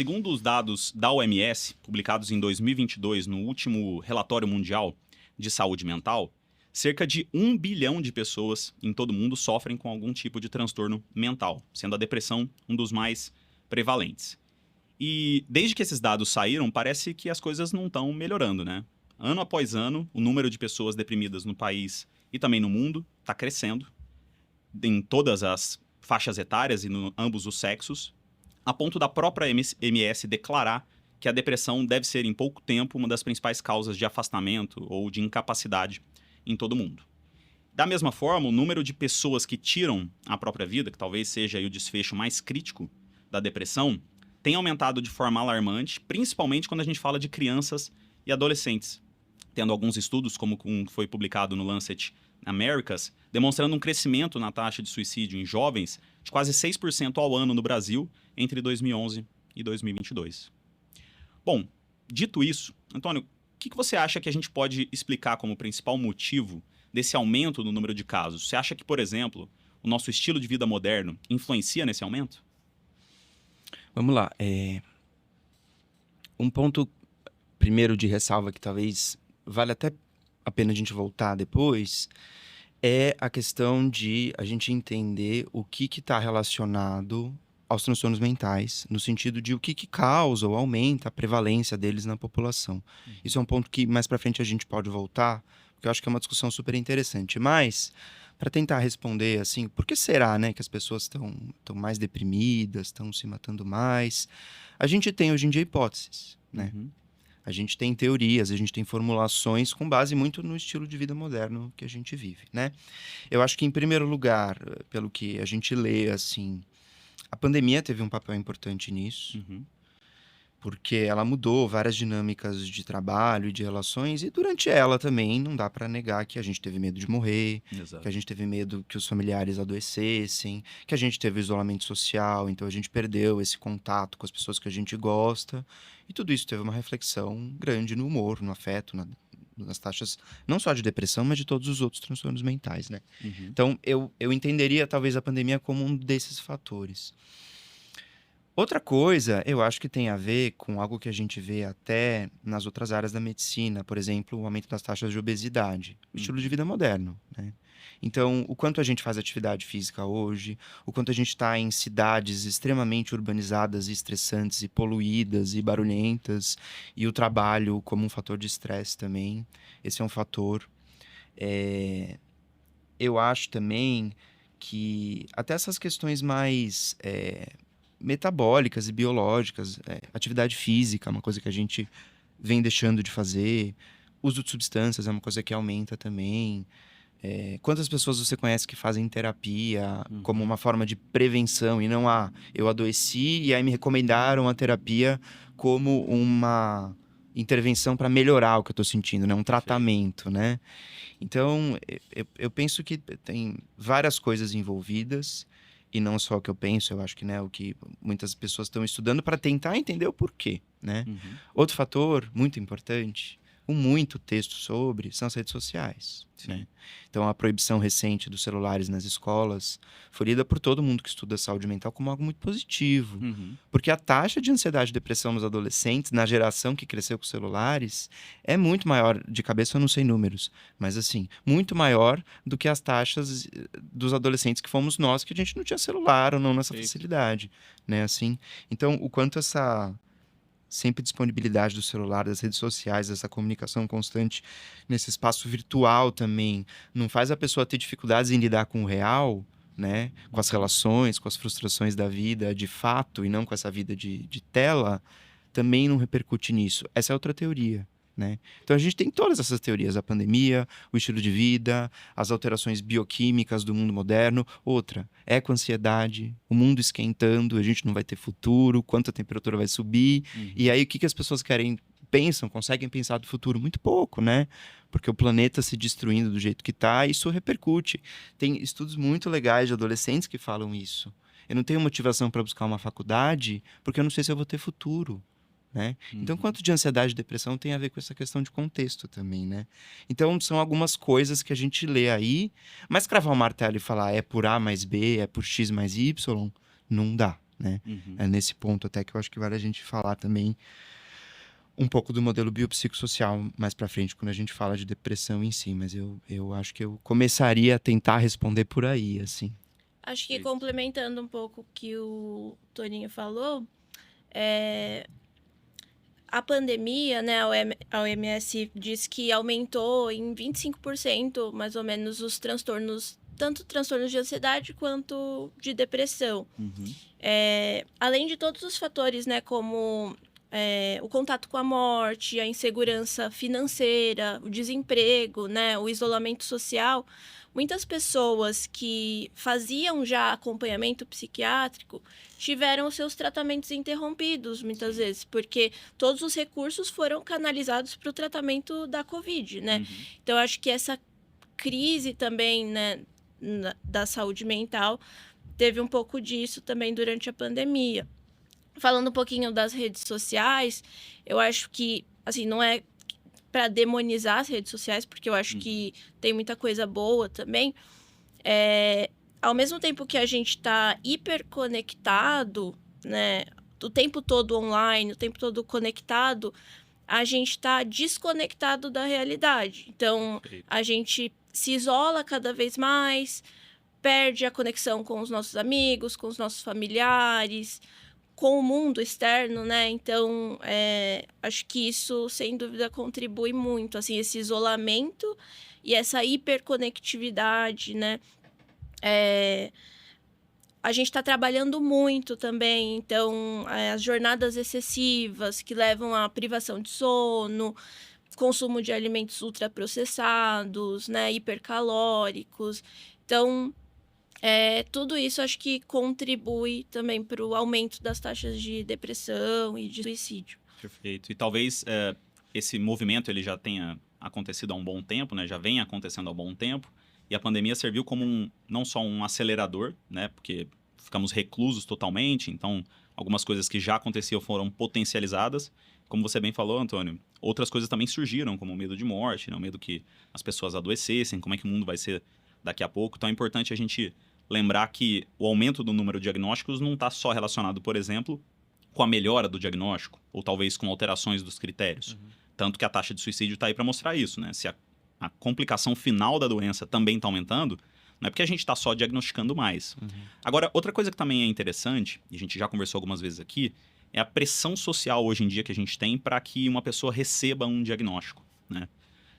Segundo os dados da OMS, publicados em 2022 no último relatório mundial de saúde mental, cerca de 1 bilhão de pessoas em todo o mundo sofrem com algum tipo de transtorno mental, sendo a depressão um dos mais prevalentes. E desde que esses dados saíram, parece que as coisas não estão melhorando, né? Ano após ano, o número de pessoas deprimidas no país e também no mundo está crescendo, em todas as faixas etárias e em ambos os sexos, a ponto da própria MS declarar que a depressão deve ser, em pouco tempo, uma das principais causas de afastamento ou de incapacidade em todo o mundo. Da mesma forma, o número de pessoas que tiram a própria vida, que talvez seja aí o desfecho mais crítico da depressão, tem aumentado de forma alarmante, principalmente quando a gente fala de crianças e adolescentes, tendo alguns estudos, como um foi publicado no Lancet Americas, demonstrando um crescimento na taxa de suicídio em jovens de quase 6% ao ano no Brasil entre 2011 e 2022. Bom, dito isso, Antônio, o que você acha que a gente pode explicar como principal motivo desse aumento no número de casos? Você acha que, por exemplo, o nosso estilo de vida moderno influencia nesse aumento? Vamos lá. Um ponto primeiro de ressalva que talvez vale até a pena a gente voltar depois é a questão de a gente entender o que está relacionado aos transtornos mentais, no sentido de o que causa ou aumenta a prevalência deles na população. Isso é um ponto que mais para frente a gente pode voltar, porque eu acho que é uma discussão super interessante. Mas, para tentar responder assim, por que será, né, que as pessoas estão mais deprimidas, estão se matando mais? A gente tem hoje em dia hipóteses, né? A gente tem teorias, a gente tem formulações com base muito no estilo de vida moderno que a gente vive, né? Eu acho que, em primeiro lugar, pelo que a gente lê, assim, a pandemia teve um papel importante nisso, porque ela mudou várias dinâmicas de trabalho e de relações, e durante ela também não dá para negar que a gente teve medo de morrer, Exato. que a gente teve medo que os familiares adoecessem, que a gente teve isolamento social, então a gente perdeu esse contato com as pessoas que a gente gosta, e tudo isso teve uma reflexão grande no humor, no afeto, nas taxas não só de depressão, mas de todos os outros transtornos mentais, né? Então, eu entenderia talvez a pandemia como um desses fatores. Outra coisa, eu acho que tem a ver com algo que a gente vê até nas outras áreas da medicina, por exemplo, o aumento das taxas de obesidade, o estilo de vida moderno, né? Então, o quanto a gente faz atividade física hoje, o quanto a gente está em cidades extremamente urbanizadas e estressantes e poluídas e barulhentas, e o trabalho como um fator de estresse também, esse é um fator. Eu acho também que até essas questões mais metabólicas e biológicas, atividade física é uma coisa que a gente vem deixando de fazer, uso de substâncias é uma coisa que aumenta também. Quantas pessoas você conhece que fazem terapia como uma forma de prevenção e não eu adoeci e aí me recomendaram a terapia como uma intervenção para melhorar o que eu estou sentindo, né? Um tratamento, né? Então, eu penso que tem várias coisas envolvidas, e não só o que eu penso, eu acho que, né, o que muitas pessoas estão estudando para tentar entender o porquê, né? Outro fator muito importante, com muito texto sobre, são as redes sociais, né? Então, a proibição recente dos celulares nas escolas foi lida por todo mundo que estuda saúde mental como algo muito positivo, porque a taxa de ansiedade e depressão nos adolescentes, na geração que cresceu com celulares, é muito maior, de cabeça eu não sei números, mas assim, muito maior do que as taxas dos adolescentes que fomos nós, que a gente não tinha celular ou não nessa facilidade, né, assim. Então, o quanto essa sempre disponibilidade do celular, das redes sociais, essa comunicação constante nesse espaço virtual também, não faz a pessoa ter dificuldades em lidar com o real, né? Com as relações, com as frustrações da vida de fato, e não com essa vida de tela, também não repercute nisso. Essa é outra teoria, né? Então a gente tem todas essas teorias, a pandemia, o estilo de vida, as alterações bioquímicas do mundo moderno. Outra, eco-ansiedade, o mundo esquentando, a gente não vai ter futuro, quanto a temperatura vai subir. E aí o que as pessoas conseguem pensar do futuro? Muito pouco, né? Porque o planeta se destruindo do jeito que está, isso repercute. Tem estudos muito legais de adolescentes que falam isso. Eu não tenho motivação para buscar uma faculdade porque eu não sei se eu vou ter futuro, né? Então, quanto de ansiedade e depressão tem a ver com essa questão de contexto também, né? Então, são algumas coisas que a gente lê aí, mas cravar o martelo e falar é por A mais B, é por X mais Y, não dá, né? Uhum. É nesse ponto até que eu acho que vale a gente falar também um pouco do modelo biopsicossocial mais pra frente, quando a gente fala de depressão em si, mas eu acho que eu começaria a tentar responder por aí, assim. Acho que Perfeito. complementando um pouco o que o Toninho falou, é, a pandemia, né, a OMS diz que aumentou em 25% mais ou menos os transtornos, tanto transtornos de ansiedade quanto de depressão. Uhum. Além de todos os fatores, né, como o contato com a morte, a insegurança financeira, o desemprego, né, o isolamento social, muitas pessoas que faziam já acompanhamento psiquiátrico tiveram seus tratamentos interrompidos, muitas vezes, porque todos os recursos foram canalizados para o tratamento da Covid, né? Uhum. Então, eu acho que essa crise também, né, da saúde mental teve um pouco disso também durante a pandemia. Falando um pouquinho das redes sociais, eu acho que, assim, não é para demonizar as redes sociais, porque eu acho que tem muita coisa boa também. Ao mesmo tempo que a gente está hiperconectado, né, o tempo todo online, o tempo todo conectado, a gente está desconectado da realidade. Então, Perfeito. a gente se isola cada vez mais, perde a conexão com os nossos amigos, com os nossos familiares, com o mundo externo, né? Então, acho que isso, sem dúvida, contribui muito, assim, esse isolamento e essa hiperconectividade, né? A gente está trabalhando muito também, então, as jornadas excessivas que levam à privação de sono, consumo de alimentos ultraprocessados, né? Hipercalóricos. Então, tudo isso acho que contribui também para o aumento das taxas de depressão e de suicídio. Perfeito. E talvez esse movimento ele já tenha acontecido há um bom tempo, né? Já vem acontecendo há um bom tempo. E a pandemia serviu como não só um acelerador, né? Porque ficamos reclusos totalmente, então algumas coisas que já aconteciam foram potencializadas. Como você bem falou, Antônio, outras coisas também surgiram, como o medo de morte, né? O medo que as pessoas adoecessem, como é que o mundo vai ser daqui a pouco. Então é importante a gente lembrar que o aumento do número de diagnósticos não está só relacionado, por exemplo, com a melhora do diagnóstico, ou talvez com alterações dos critérios. Tanto que a taxa de suicídio está aí para mostrar isso, né? Se a complicação final da doença também está aumentando, não é porque a gente está só diagnosticando mais. Agora, outra coisa que também é interessante, e a gente já conversou algumas vezes aqui, é a pressão social hoje em dia que a gente tem para que uma pessoa receba um diagnóstico, né?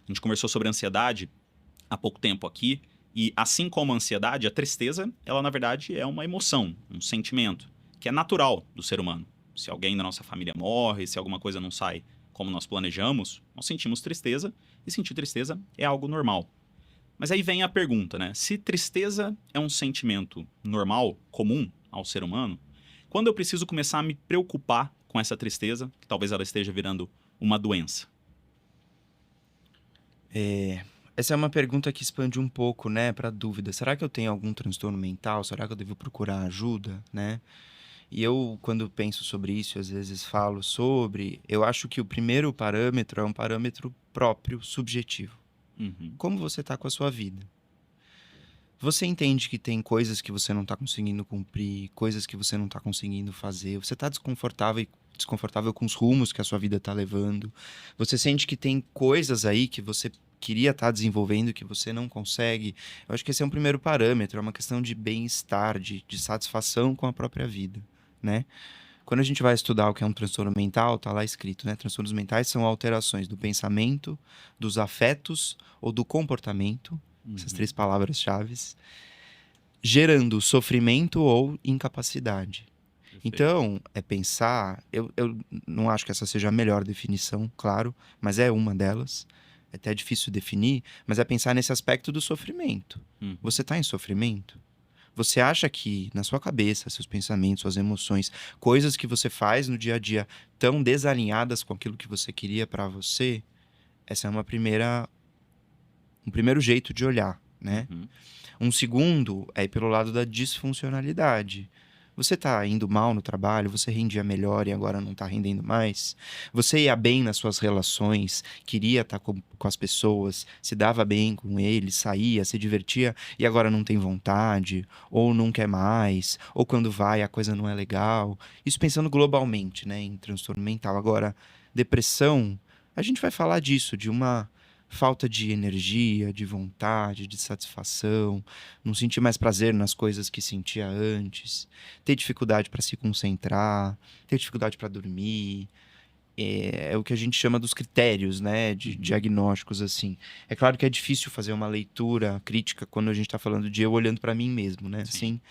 A gente conversou sobre ansiedade há pouco tempo aqui, e assim como a ansiedade, a tristeza, ela na verdade é uma emoção, um sentimento, que é natural do ser humano. Se alguém da nossa família morre, se alguma coisa não sai como nós planejamos, nós sentimos tristeza, e sentir tristeza é algo normal. Mas aí vem a pergunta, né? Se tristeza é um sentimento normal, comum ao ser humano, quando eu preciso começar a me preocupar com essa tristeza, que talvez ela esteja virando uma doença? Essa é uma pergunta que expande um pouco, né, para dúvida. Será que eu tenho algum transtorno mental? Será que eu devo procurar ajuda, né? E eu, quando penso sobre isso, às vezes falo sobre, eu acho que o primeiro parâmetro é um parâmetro próprio, subjetivo. Uhum. Como você está com a sua vida? Você entende que tem coisas que você não está conseguindo cumprir, coisas que você não está conseguindo fazer, você está desconfortável com os rumos que a sua vida está levando, você sente que tem coisas aí que você queria estar desenvolvendo que você não consegue. Eu acho que esse é um primeiro parâmetro, é uma questão de bem-estar, de satisfação com a própria vida, né? Quando a gente vai estudar o que é um transtorno mental, tá lá escrito, né? Transtornos mentais são alterações do pensamento, dos afetos ou do comportamento, essas três palavras-chave, gerando sofrimento ou incapacidade. Perfeito. Então, é pensar... Eu não acho que essa seja a melhor definição, claro, mas é uma delas. É até difícil definir, mas é pensar nesse aspecto do sofrimento. Você está em sofrimento? Você acha que, na sua cabeça, seus pensamentos, suas emoções, coisas que você faz no dia a dia estão desalinhadas com aquilo que você queria para você? Essa é um primeiro jeito de olhar, né? Um segundo é ir pelo lado da disfuncionalidade. Você tá indo mal no trabalho, você rendia melhor e agora não tá rendendo mais? Você ia bem nas suas relações, queria estar com as pessoas, se dava bem com eles, saía, se divertia e agora não tem vontade, ou não quer mais, ou quando vai a coisa não é legal. Isso pensando globalmente, né, em transtorno mental. Agora, depressão, a gente vai falar disso, de uma falta de energia, de vontade, de satisfação, não sentir mais prazer nas coisas que sentia antes, ter dificuldade para se concentrar, ter dificuldade para dormir. É o que a gente chama dos critérios, né, de diagnósticos, assim. É claro que é difícil fazer uma leitura crítica quando a gente está falando de eu olhando para mim mesmo, né, Sim. assim.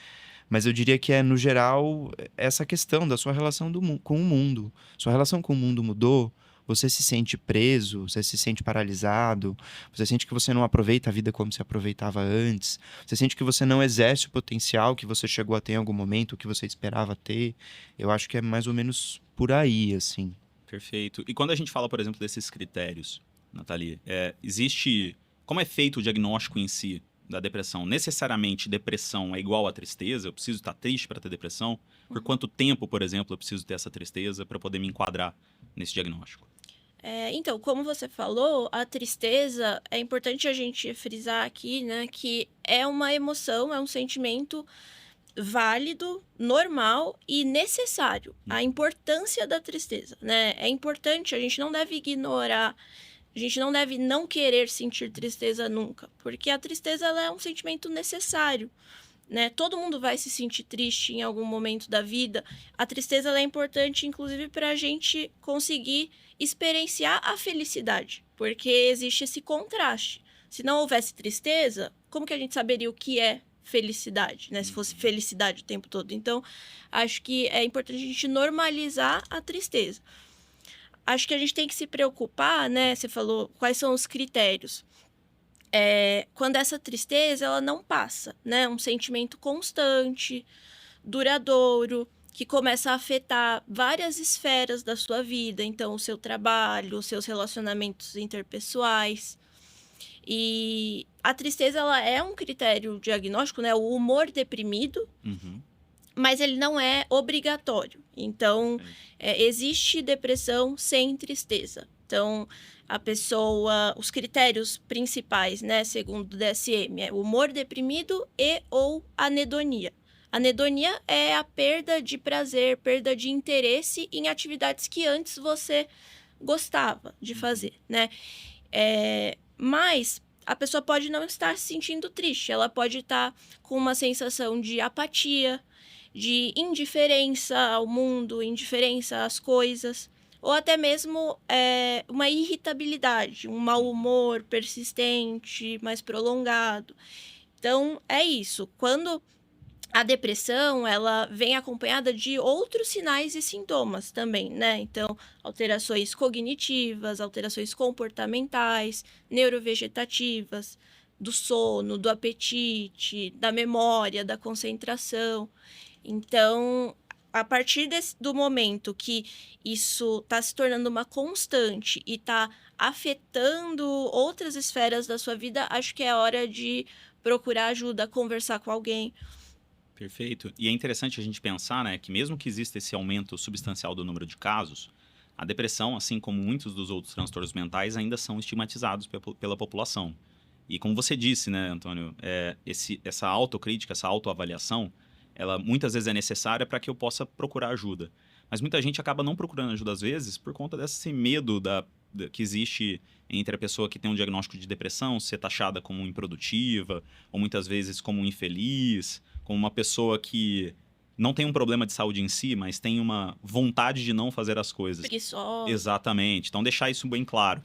Mas eu diria que é, no geral, essa questão da sua relação com o mundo. Sua relação com o mundo mudou, você se sente preso, você se sente paralisado, você sente que você não aproveita a vida como se aproveitava antes, você sente que você não exerce o potencial que você chegou a ter em algum momento, o que você esperava ter. Eu acho que é mais ou menos por aí, assim. Perfeito. E quando a gente fala, por exemplo, desses critérios, Nathalie, existe... Como é feito o diagnóstico em si da depressão? Necessariamente, depressão é igual a tristeza? Eu preciso estar triste para ter depressão? Por quanto tempo, por exemplo, eu preciso ter essa tristeza para poder me enquadrar nesse diagnóstico? Então, como você falou, a tristeza, é importante a gente frisar aqui, né, que é uma emoção, é um sentimento válido, normal e necessário. A importância da tristeza, né? É importante, a gente não deve ignorar, a gente não deve não querer sentir tristeza nunca, porque a tristeza ela é um sentimento necessário, né? Todo mundo vai se sentir triste em algum momento da vida. A tristeza ela é importante, inclusive, para a gente conseguir experienciar a felicidade, porque existe esse contraste. Se não houvesse tristeza, como que a gente saberia o que é felicidade, né? Se fosse felicidade o tempo todo. Então, acho que é importante a gente normalizar a tristeza. Acho que a gente tem que se preocupar, né? Você falou quais são os critérios. Quando essa tristeza ela não passa, né? Um sentimento constante, duradouro, que começa a afetar várias esferas da sua vida. Então, o seu trabalho, os seus relacionamentos interpessoais. E a tristeza ela é um critério diagnóstico, né? O humor deprimido, mas ele não é obrigatório. Então, existe depressão sem tristeza. Então, a pessoa, os critérios principais, né, segundo o DSM, é humor deprimido e ou anedonia. Anedonia é a perda de prazer, perda de interesse em atividades que antes você gostava de fazer, né? Mas a pessoa pode não estar se sentindo triste, ela pode estar com uma sensação de apatia, de indiferença ao mundo, indiferença às coisas, ou até mesmo uma irritabilidade, um mau humor persistente, mais prolongado. Então, é isso. Quando a depressão, ela vem acompanhada de outros sinais e sintomas também, né? Então, alterações cognitivas, alterações comportamentais, neurovegetativas, do sono, do apetite, da memória, da concentração. Então, a partir do momento que isso está se tornando uma constante e está afetando outras esferas da sua vida, acho que é hora de procurar ajuda, conversar com alguém. Perfeito. E é interessante a gente pensar, né, que mesmo que exista esse aumento substancial do número de casos, a depressão, assim como muitos dos outros transtornos mentais, ainda são estigmatizados pela população. E como você disse, né, Antônio, essa autocrítica, essa autoavaliação, ela muitas vezes é necessária para que eu possa procurar ajuda. Mas muita gente acaba não procurando ajuda às vezes por conta desse medo que existe entre a pessoa que tem um diagnóstico de depressão ser taxada como improdutiva, ou muitas vezes como infeliz, como uma pessoa que não tem um problema de saúde em si, mas tem uma vontade de não fazer as coisas. Preguiçosa. Exatamente. Então, deixar isso bem claro.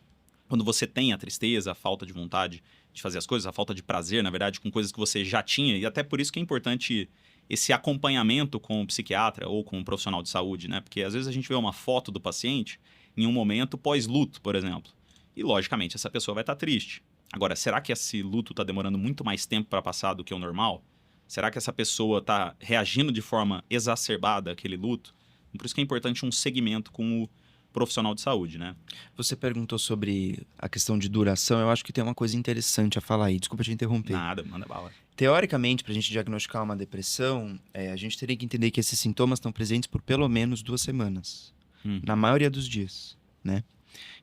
Quando você tem a tristeza, a falta de vontade de fazer as coisas, a falta de prazer, na verdade, com coisas que você já tinha, e até por isso que é importante esse acompanhamento com o psiquiatra ou com o profissional de saúde, né? Porque às vezes a gente vê uma foto do paciente em um momento pós-luto, por exemplo. E, logicamente, essa pessoa vai estar triste. Agora, será que esse luto está demorando muito mais tempo para passar do que o normal? Será que essa pessoa está reagindo de forma exacerbada àquele luto? Por isso que é importante um segmento com profissional de saúde, né? Você perguntou sobre a questão de duração. Eu acho que tem uma coisa interessante a falar aí. Desculpa te interromper. Nada, manda bala. Teoricamente, para a gente diagnosticar uma depressão, a gente teria que entender que esses sintomas estão presentes por pelo menos 2 semanas. Na maioria dos dias, né?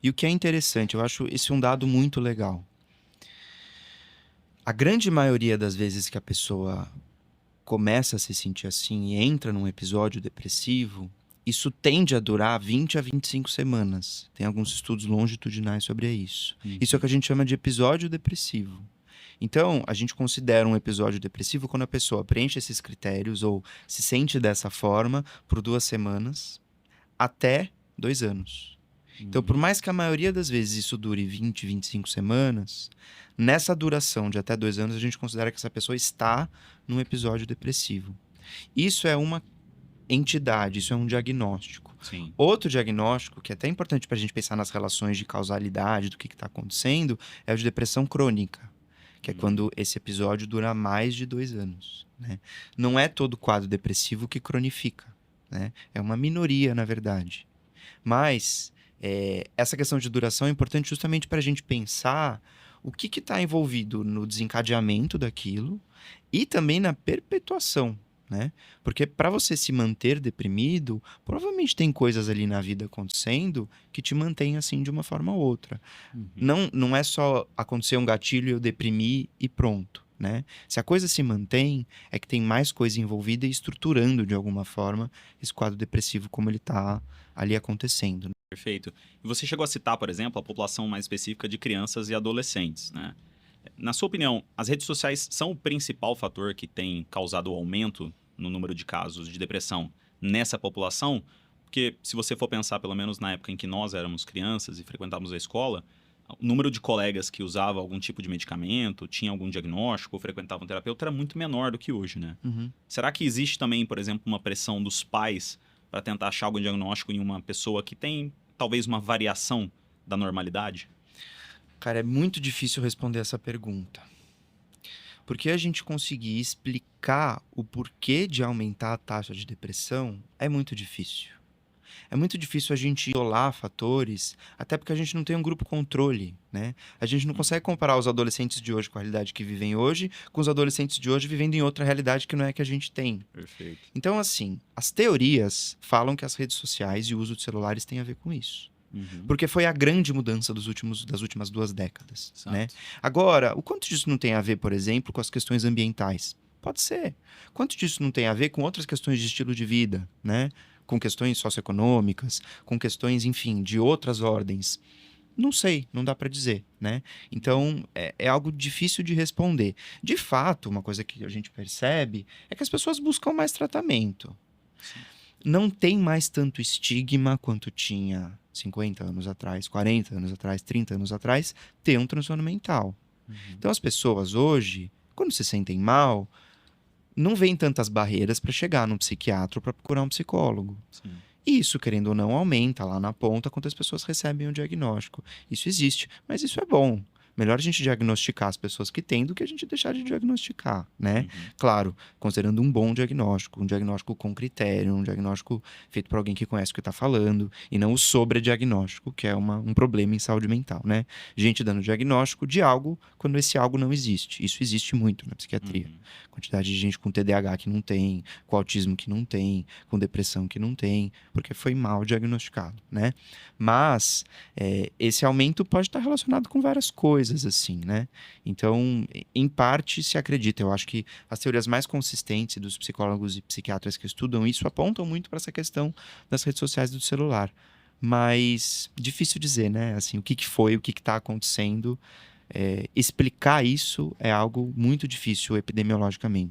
E o que é interessante, eu acho esse um dado muito legal. A grande maioria das vezes que a pessoa começa a se sentir assim e entra num episódio depressivo, isso tende a durar 20 a 25 semanas. Tem alguns estudos longitudinais sobre isso. Isso é o que a gente chama de episódio depressivo. Então, a gente considera um episódio depressivo quando a pessoa preenche esses critérios ou se sente dessa forma por 2 semanas até 2 anos. Então, por mais que a maioria das vezes isso dure 20, 25 semanas, nessa duração de até 2 anos, a gente considera que essa pessoa está num episódio depressivo. Isso é uma entidade, isso é um diagnóstico. Sim. Outro diagnóstico, que é até importante para a gente pensar nas relações de causalidade, do que está acontecendo, é o de depressão crônica, que é quando esse episódio dura mais de 2 anos. Né? Não é todo quadro depressivo que cronifica. Né? É uma minoria, na verdade. Mas essa questão de duração é importante justamente para a gente pensar o que está envolvido no desencadeamento daquilo e também na perpetuação. Né? Porque para você se manter deprimido, provavelmente tem coisas ali na vida acontecendo que te mantêm assim de uma forma ou outra. Não é só acontecer um gatilho e eu deprimir e pronto. Né? Se a coisa se mantém, é que tem mais coisa envolvida e estruturando de alguma forma esse quadro depressivo como ele está ali acontecendo. Né? Perfeito. E você chegou a citar, por exemplo, a população mais específica de crianças e adolescentes, né? Na sua opinião, as redes sociais são o principal fator que tem causado o aumento no número de casos de depressão nessa população? Porque se você for pensar, pelo menos na época em que nós éramos crianças e frequentávamos a escola, o número de colegas que usavam algum tipo de medicamento, tinha algum diagnóstico ou frequentavam um terapeuta era muito menor do que hoje, né? Será que existe também, por exemplo, uma pressão dos pais para tentar achar algum diagnóstico em uma pessoa que tem talvez uma variação da normalidade? Cara, é muito difícil responder essa pergunta. Porque a gente conseguir explicar o porquê de aumentar a taxa de depressão é muito difícil. É muito difícil a gente isolar fatores, até porque a gente não tem um grupo controle, né? A gente não consegue comparar os adolescentes de hoje com a realidade que vivem hoje, com os adolescentes de hoje vivendo em outra realidade que não é a que a gente tem. Perfeito. Então, assim, as teorias falam que as redes sociais e o uso de celulares têm a ver com isso. Porque foi a grande mudança das últimas 2 décadas. Né? Agora, o quanto disso não tem a ver, por exemplo, com as questões ambientais? Pode ser. Quanto disso não tem a ver com outras questões de estilo de vida, né? Com questões socioeconômicas, com questões, enfim, de outras ordens? Não sei, não dá para dizer, né? Então, é algo difícil de responder. De fato, uma coisa que a gente percebe é que as pessoas buscam mais tratamento. Sim. Não tem mais tanto estigma quanto tinha 50 anos atrás, 40 anos atrás, 30 anos atrás, ter um transtorno mental. Então, as pessoas hoje, quando se sentem mal, não veem tantas barreiras para chegar num psiquiatra ou para procurar um psicólogo. Sim. E isso, querendo ou não, aumenta lá na ponta quantas pessoas recebem o diagnóstico. Isso existe, mas isso é bom. Melhor a gente diagnosticar as pessoas que têm do que a gente deixar de diagnosticar, né? Claro, considerando um bom diagnóstico, um diagnóstico com critério, um diagnóstico feito por alguém que conhece o que está falando, e não o sobrediagnóstico, que é um problema em saúde mental, né? Gente dando diagnóstico de algo quando esse algo não existe. Isso existe muito na psiquiatria. Quantidade de gente com TDAH que não tem, com autismo que não tem, com depressão que não tem, porque foi mal diagnosticado, né? Mas esse aumento pode estar relacionado com várias coisas, assim, né? Então, em parte, se acredita. Eu acho que as teorias mais consistentes dos psicólogos e psiquiatras que estudam isso apontam muito para essa questão das redes sociais e do celular. Mas difícil dizer, né? Assim, o que foi, o que está acontecendo. Explicar isso é algo muito difícil epidemiologicamente.